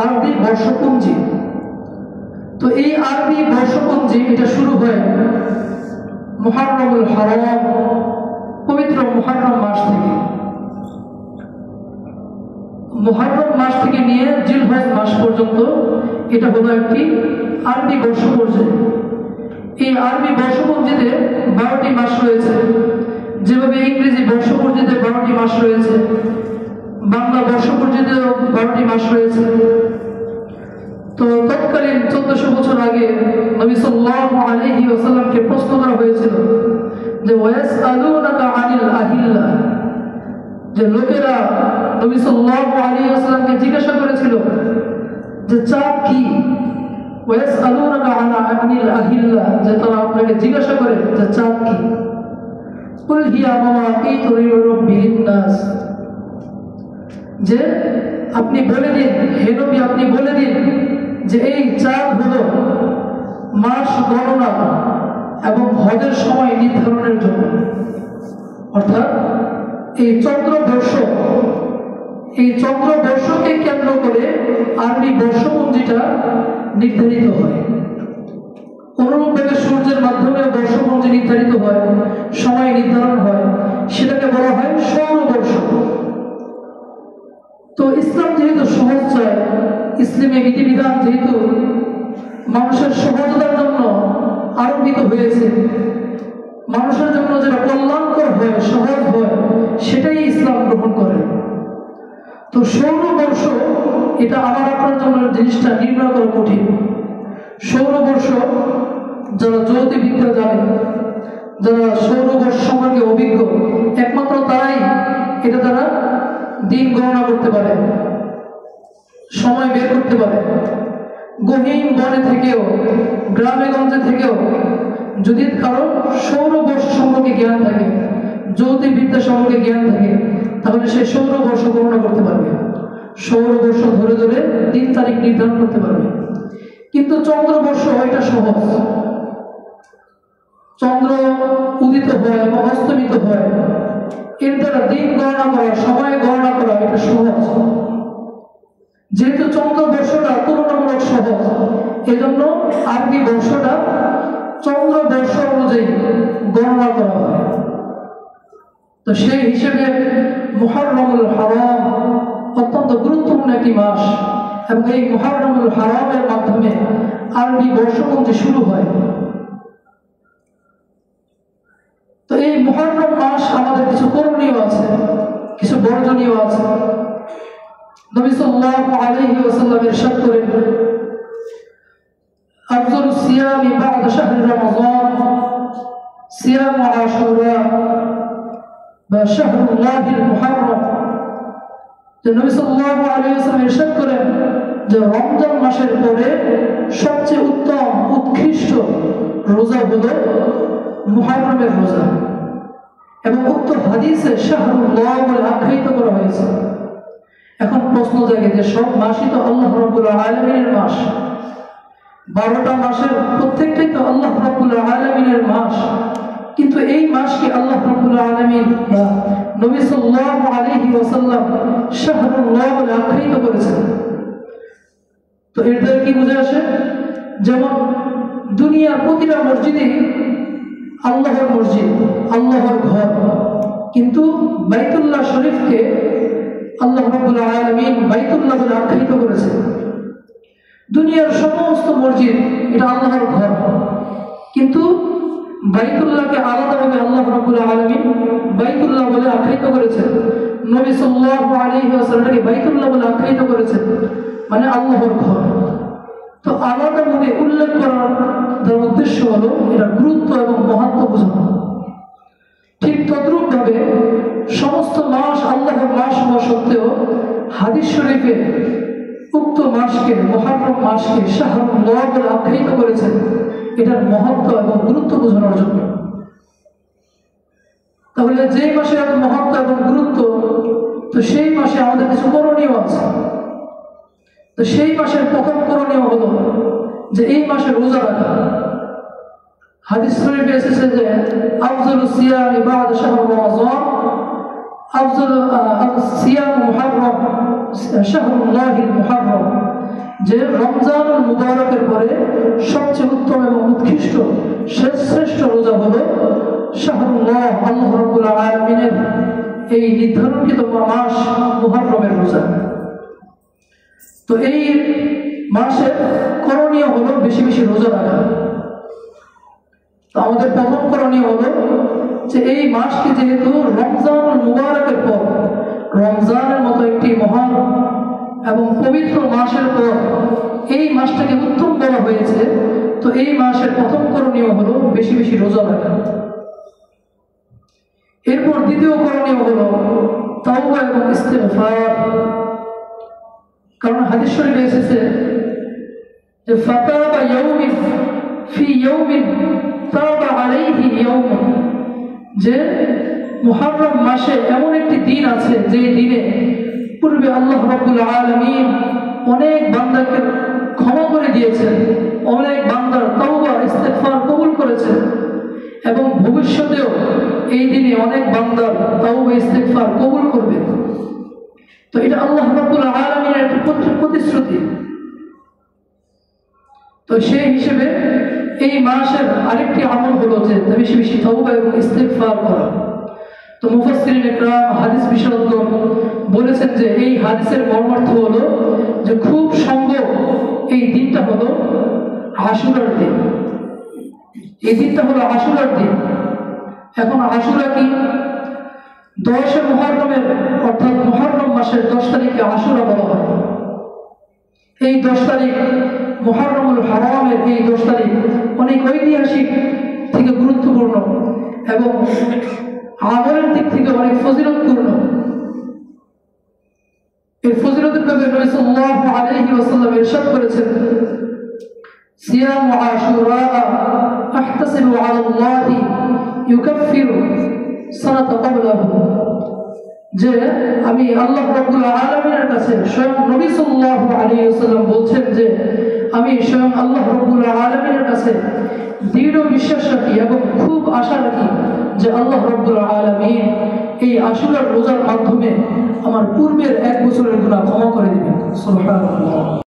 আরবি বর্ষপঞ্জি। তো এই আরবি বর্ষপঞ্জি এটা শুরু হয় মুহররমুল হারাম, পবিত্র মুহররম মাস থেকে। মুহররম মাস থেকে নিয়ে জিলহজ মাস পর্যন্ত এটা হলো একটি আরবি বর্ষপঞ্জি। এই আরবি বর্ষপঞ্জিতে 12টি মাস রয়েছে, যেভাবে ইংরেজি বর্ষপঞ্জিতে 12টি মাস রয়েছে, বাংলা বর্ষপঞ্জিতেও 12টি মাস রয়েছে। তো তৎকালীন 1400 বছর আগে নবী সাল্লাল্লাহু আলাইহি ওয়াসাল্লামকে প্রশ্ন করা হয়েছিল যে ওয়াসআলুনাকা আনিল আহিল্লা, যে লোকেরা নবী সাল্লাল্লাহু আলাইহি ওয়াসাল্লামকে জিজ্ঞাসা করেছিল যে চাঁদ কি। ওয়াসআলুনাকা আনিল আহিল্লা, যে তারা আপনাকে জিজ্ঞাসা করে যে চাঁদ কি। কুল হিয়া মাওয়াকিতু লিরাব্বিন নাস, যে আপনি বলে দিন, হে নবী আপনি বলে দিন যে এই চাঁদ হলো মাস গণনা এবং হজের সময় নির্ধারণের জন্য। অর্থাৎ এই চন্দ্রবর্ষকে কেন্দ্র করে আরবি বর্ষপঞ্জিটা নির্ধারিত হয়। অনুরূপভাবে সূর্যের মাধ্যমে বর্ষপঞ্জি নির্ধারিত হয়, সময় নির্ধারণ হয়, সেটাকে বলা হয় সৌরবর্ষ। তো ইসলাম যেহেতু সহজ চায়, ইসলামী বিধিবিধান যেহেতু মানুষের সহজতার জন্য আরোপিত হয়েছে, মানুষের জন্য যেটা কল্যাণকর হয়, সহজ হয়, সেটাই ইসলাম গ্রহণ করে। তো সৌরবর্ষ এটা আমার আপনার জন্য জিনিসটা নির্ণয় করা কঠিন। সৌরবর্ষ যারা জ্যোতির্বিদ্যা জানে, যারা সৌরবর্ষ সম্পর্কে অভিজ্ঞ, একমাত্র তারাই এটা দ্বারা দিন গণনা করতে পারে, সময় বের করতে পারে। গহীন বনে থেকেও, গ্রামে গঞ্জে থেকেও যদি কারো সৌরবর্ষ সম্পর্কে জ্ঞান থাকে, জ্যোতির্বিদ্যা সম্পর্কে জ্ঞান থাকে, তাহলে সে সৌরবর্ষ গণনা করতে পারবে, সৌরবর্ষ ধরে ধরে দিন তারিখ নির্ধারণ করতে পারবে। কিন্তু চন্দ্রবর্ষ এটা সহজ, চন্দ্র উদিত হয় এবং অস্তমিত হয়, এর দ্বারা দিন গণনা করা, সময় গণনা করা এটা সহজ। যেহেতু চন্দ্রবর্ষটা তুলনামূলক সহজ, এজন্য আরবি বর্ষটা চন্দ্রবর্ষ অনুযায়ী গণনা করা হয়। তো সেই হিসেবে মুহররমুল হারাম অত্যন্ত গুরুত্বপূর্ণ একটি মাস, এবং এই মুহররমুল হারামের মাধ্যমে আরবি বর্ষপঞ্জি শুরু হয়। তো এই মুহররম মাস আমাদের কিছু করণীয় আছে, কিছু বর্জনীয় আছে। নবী সাল্লাল্লাহু আলাইহি ওয়াসাল্লাম ইরশাদ করেন, আফযালুস সিয়ামি বা'দা শাহরি রমাযান সিয়ামু আশুরা বা শাহরুল্লাহিল মুহররম। যে নবী সাল্লাল্লাহু আলাইহি ওয়াসাল্লাম ইরশাদ করেন যে রমজান মাসের পরে সবচেয়ে উত্তম উৎকৃষ্ট রোজা হলো মুহররমের রোজা, এবং উক্ত হাদিসে শাহরুল্লাহ বলে আখ্যায়িত করা হয়েছে। এখন প্রশ্ন জাগে যে সব মাসই তো আল্লাহ রাব্বুল আলামিনের মাস, 12টা মাসের প্রত্যেকটাই তো আল্লাহ রাব্বুল আলামিনের মাস, কিন্তু এই মাস কি আল্লাহ রাব্বুল আলামিন বা নবী সাল্লাল্লাহু আলাইহি ওয়াসাল্লাম শাহরুল্লাহ বলে আখ্যায়িত করেছেন। তো এর দ্বারা কি বুঝে আসে, যেমন দুনিয়ার প্রতিটা মসজিদে আল্লাহর মসজিদ, আল্লাহর ঘর, কিন্তু বাইতুল্লাহ শরীফকে আল্লাহ রাব্বুল আলামিন বাইতুল্লাহ বলে আখ্যায়িত করেছেন। দুনিয়ার সমস্ত মসজিদ এটা আল্লাহর ঘর, কিন্তু বাইতুল্লাহকে আলাদাভাবে আল্লাহ রাব্বুল আলামিন বাইতুল্লাহ বলে আখ্যায়িত করেছেন। নবী সাল্লাল্লাহু আলাইহি ওয়াসাল্লামকে বাইতুল্লাহ বলে আখ্যায়িত করেছেন, মানে আল্লাহর ঘর। তো আলাদাভাবে উল্লেখ করার উদ্দেশ্য হলো এটা গুরুত্ব এবং মহত্ব বোঝানো। ঠিক তদ্রূপভাবে সমস্ত মাস আল্লাহর মাস হওয়া সত্ত্বেও হাদিস শরীফে উক্ত মাসকে, মুহররম মাসকে শাহরুল্লাহ বলে আখ্যায়িত করেছেন এটার মহত্ব এবং গুরুত্ব বোঝানোর জন্য। তাহলে যে মাসে এত মহত্ব এবং গুরুত্ব, তো সেই মাসে আমাদের কিছু করণীয় আছে। তো সেই মাসের প্রথম করণীয় হলো যে এই মাসে রোজা রাখা। হাদিস শরীফে এসেছে যে আফযালুস সিয়ামি বা'দা শাহরি রমাযান আফযালু সিয়াম মুহররম শাহরুল্লাহিল মুহররম, যে রমজানুল মুবারকের পরে সবচেয়ে উত্তম এবং উৎকৃষ্ট শ্রেষ্ঠ রোজা হলো শাহরুল্লাহ, আল্লাহ রাব্বুল আলামিনের এই নির্ধারণকৃত মাস মুহররমের রোজা। তো এই মাসে করণীয় হলো বেশি বেশি রোজা রাখা। তো আমাদের প্রথম করণীয় হলো যে এই মাসকে যেহেতু রমজানুল মুবারকের পর, রমজানের মতো একটি মহান এবং পবিত্র মাসের পর এই মাসটাকে উত্তম বলা হয়েছে, তো এই মাসের প্রথম করণীয় হলো বেশি বেশি রোজা রাখা। এরপর দ্বিতীয় করণীয় হলো তাওবা এবং ইস্তিগফার। কারণ হাদিস শরীফে এসেছে যে ফাতাবা ইয়াউমিন ফি ইয়াউমিন তাবা আলাইহি ইয়াউম, যে মুহররম মাসে এমন একটি দিন আছে যে দিনে পূর্বে আল্লাহ রাব্বুল আলামিন অনেক বান্দাকে ক্ষমা করে দিয়েছেন, অনেক বান্দার তাওবা ইস্তিগফার কবুল করেছেন, এবং ভবিষ্যতেও এই দিনে অনেক বান্দার তাওবা ইস্তিগফার কবুল করবেন। তো এটা আল্লাহ রাব্বুল আলামিনের একটা প্রতিশ্রুতি। তো সেই হিসেবে এই মাসের আরেকটি আমল হলো যে বেশি বেশি তাওবা এবং ইস্তিগফার করা। তো মুফাসসিরিন ইকরাম, হাদিস বিশেষজ্ঞ বলেছেন যে এই হাদিসের মর্মার্থ হলো যে খুব সম্ভব এই দিনটা হলো আশুরার দিন। এই দিনটা হলো আশুরার দিন। এখন আশুরা কি? 10 মুহররমের অর্থাৎ মুহররম মাসের 10 তারিখে আশুরা বলা হয়। এই 10 তারিখ মুহররমুল হারামের এই 10 তারিখ অনেক ঐতিহাসিক থেকে গুরুত্বপূর্ণ এবং আমলের দিক থেকে অনেক ফজিলতপূর্ণ। এই ফজিলতের ব্যাপারে নবী সাল্লাল্লাহু আলাইহি ওয়াসাল্লাম ইরশাদ করেছেন, সিয়ামু আশুরা আহতাসিবু আলাল্লাহি ইউকাফিরু সানাতা ক্বাবলাহু, যে আমি আল্লাহ রাব্বুল আলামিনের কাছে, স্বয়ং নবী সাল্লাল্লাহু আলাইহি ওয়াসাল্লাম বলছেন যে আমি স্বয়ং আল্লাহ রাব্বুল আলামিনের কাছে দৃঢ় বিশ্বাস রাখি এবং খুব আশা রাখি যে আল্লাহ রাব্বুল আলামিন এই আশুরার রোজার মাধ্যমে আমার পূর্বের 1 বছরের গুনাহ ক্ষমা করে দিবেন। সুবহানাল্লাহ।